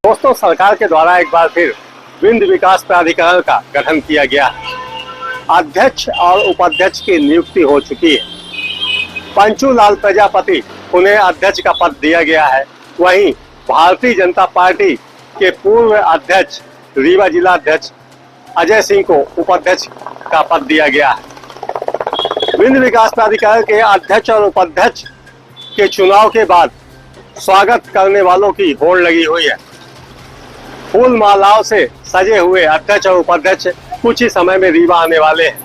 दोस्तों, सरकार के द्वारा एक बार फिर विंध्य विकास प्राधिकरण का गठन किया गया है। अध्यक्ष और उपाध्यक्ष की नियुक्ति हो चुकी है। पंचू लाल प्रजापति उन्हें अध्यक्ष का पद दिया गया है। वहीं भारतीय जनता पार्टी के पूर्व अध्यक्ष रीवा जिला अध्यक्ष अजय सिंह को उपाध्यक्ष का पद दिया गया है। विंध्य विकास प्राधिकरण के अध्यक्ष और उपाध्यक्ष के चुनाव के बाद स्वागत करने वालों की होड़ लगी हुई है। फूल मालाओं से सजे हुए अध्यक्ष और उपाध्यक्ष कुछ ही समय में रीवा आने वाले हैं।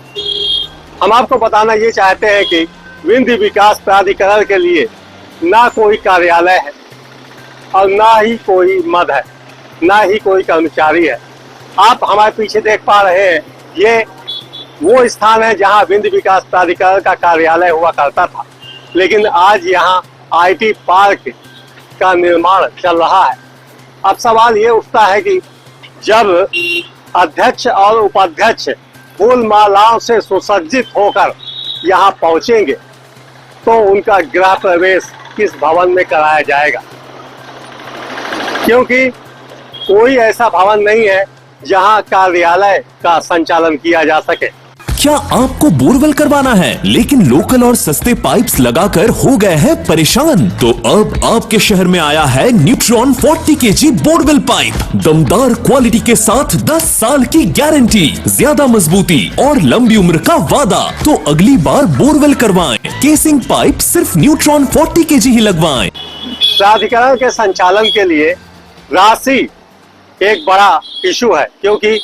हम आपको बताना ये चाहते हैं कि विंध्य विकास प्राधिकरण के लिए ना कोई कार्यालय है और ना ही कोई मद है, ना ही कोई कर्मचारी है। आप हमारे पीछे देख पा रहे हैं, ये वो स्थान है जहां विंध्य विकास प्राधिकरण का कार्यालय हुआ करता था, लेकिन आज यहां IT पार्क का निर्माण चल रहा है। अब सवाल ये उठता है कि जब अध्यक्ष और उपाध्यक्ष फूल मालाओं से सुसज्जित होकर यहाँ पहुंचेंगे तो उनका गृह प्रवेश किस भवन में कराया जाएगा, क्योंकि कोई ऐसा भवन नहीं है जहां कार्यालय का संचालन किया जा सके। क्या आपको बोरवेल करवाना है लेकिन लोकल और सस्ते पाइप्स लगाकर हो गए हैं परेशान? तो अब आपके शहर में आया है न्यूट्रॉन 40 kg बोरवेल पाइप। दमदार क्वालिटी के साथ 10 साल की गारंटी, ज्यादा मजबूती और लंबी उम्र का वादा। तो अगली बार बोरवेल करवाएं, केसिंग पाइप सिर्फ न्यूट्रॉन 40 kg ही लगवाएं। प्राधिकरण के संचालन के लिए राशि एक बड़ा इशू है, क्योंकि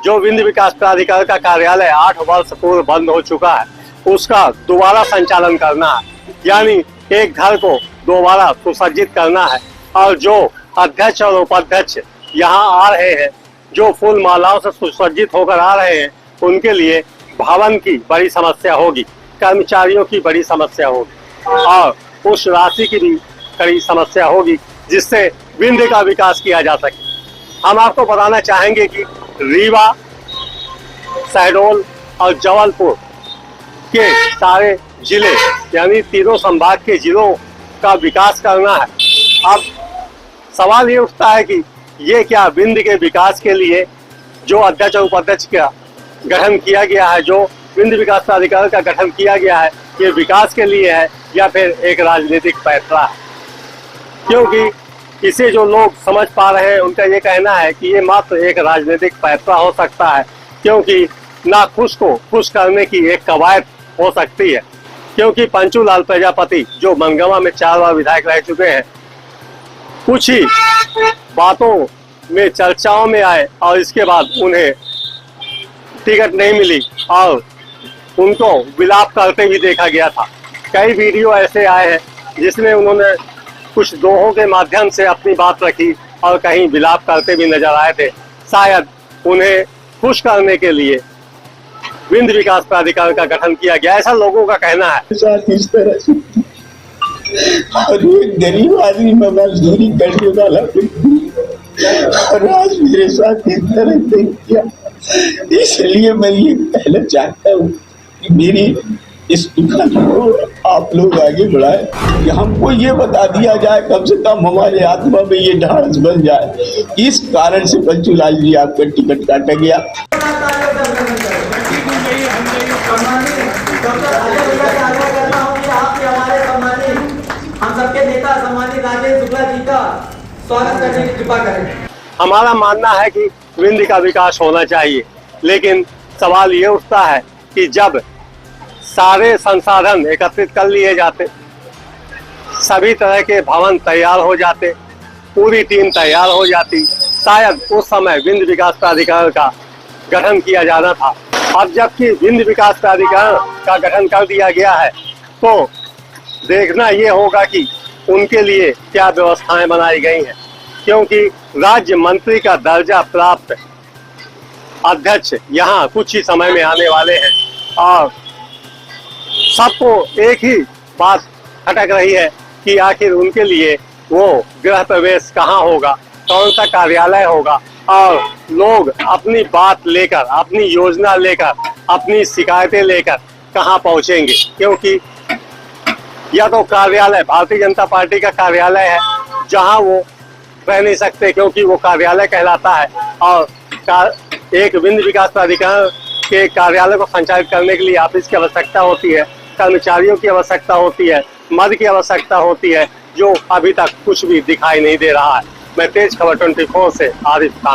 जो विंध्य विकास प्राधिकरण का कार्यालय 8 वर्ष पूर्व बंद हो चुका है, उसका दोबारा संचालन करना है, यानी एक घर को दोबारा सुसज्जित करना है। और जो अध्यक्ष और उपाध्यक्ष यहाँ आ रहे हैं, जो फूल मालाओं से सुसज्जित होकर आ रहे हैं, उनके लिए भवन की बड़ी समस्या होगी, कर्मचारियों की बड़ी समस्या होगी और उस राशि की भी बड़ी समस्या होगी जिससे विंध्य का विकास किया जा सके। हम आपको बताना चाहेंगे कि रीवा, शहडोल और जबलपुर के सारे जिले यानी तीनों संभाग के जिलों का विकास करना है। अब सवाल ये उठता है कि ये क्या विंध्य के विकास के लिए जो अध्यक्ष और उपाध्यक्ष का गठन किया गया है, जो विंध्य विकास प्राधिकरण का गठन किया गया है, ये विकास के लिए है या फिर एक राजनीतिक फैसला है? क्योंकि इसे जो लोग समझ पा रहे हैं, उनका ये कहना है कि ये मात्र एक राजनीतिक फैसला हो सकता है, क्योंकि नाखुश को खुश करने की एक कवायद हो सकती है। क्योंकि पंचू लाल प्रजापति जो मनगवा में 4 बार विधायक रह चुके हैं, कुछ ही बातों में चर्चाओं में आए और इसके बाद उन्हें टिकट नहीं मिली और उनको विलाप करते भी देखा गया था। कई वीडियो ऐसे आए हैं जिसमें उन्होंने कुछ दोहों के माध्यम से अपनी बात रखी और कहीं विलाप करते भी नजर आए थे। शायद उन्हें खुश करने के लिए विंध्य विकास प्राधिकरण का गठन किया गया, ऐसा लोगों का कहना है। इस तरह से और एक गरीब आदमी में मजदूरी करने वाला और आज मेरे साथ इस तरह से किया, इसलिए मैं ये कहना चाहता हूँ कि मेरी इस दुकान को आप लोग आगे बढ़ाए कि हमको ये बता दिया जाए, कम से कम हमारे आत्मा में ये ढांढस बन जाए। इस कारण से पंचू लाल जी आपका टिकट काटा गया। हम सबके नेता सम्मानित राजेश शुक्ला जी का स्वागत करने की कृपा करें। हमारा मानना है कि विंध्य का विकास होना चाहिए, लेकिन सवाल ये उठता है कि जब सारे संसाधन एकत्रित कर लिए जाते, सभी तरह के भवन तैयार हो जाते, पूरी टीम तैयार हो जाती, शायद उस समय विंध्य विकास प्राधिकरण का गठन किया जाना था। अब जबकि विंध्य विकास प्राधिकरण का गठन कर दिया गया है, तो देखना ये होगा कि उनके लिए क्या व्यवस्थाएं बनाई गई हैं, क्योंकि राज्य मंत्री का दर्जा प्राप्त अध्यक्ष यहाँ कुछ ही समय में आने वाले हैं और सबको एक ही बात खटक रही है कि आखिर उनके लिए वो गृह प्रवेश कहाँ होगा, कौन सा कार्यालय होगा और लोग अपनी बात लेकर, अपनी योजना लेकर, अपनी शिकायतें लेकर कहाँ पहुंचेंगे। क्योंकि या तो कार्यालय भारतीय जनता पार्टी का कार्यालय है जहां वो रह नहीं सकते, क्योंकि वो कार्यालय कहलाता है और एक विंध्य विकास प्राधिकरण के कार्यालय को संचालित करने के लिए ऑफिस की आवश्यकता होती है, कर्मचारियों की आवश्यकता होती है, मद की आवश्यकता होती है, जो अभी तक कुछ भी दिखाई नहीं दे रहा है। मैं तेज खबर 24 से आरिफ खान।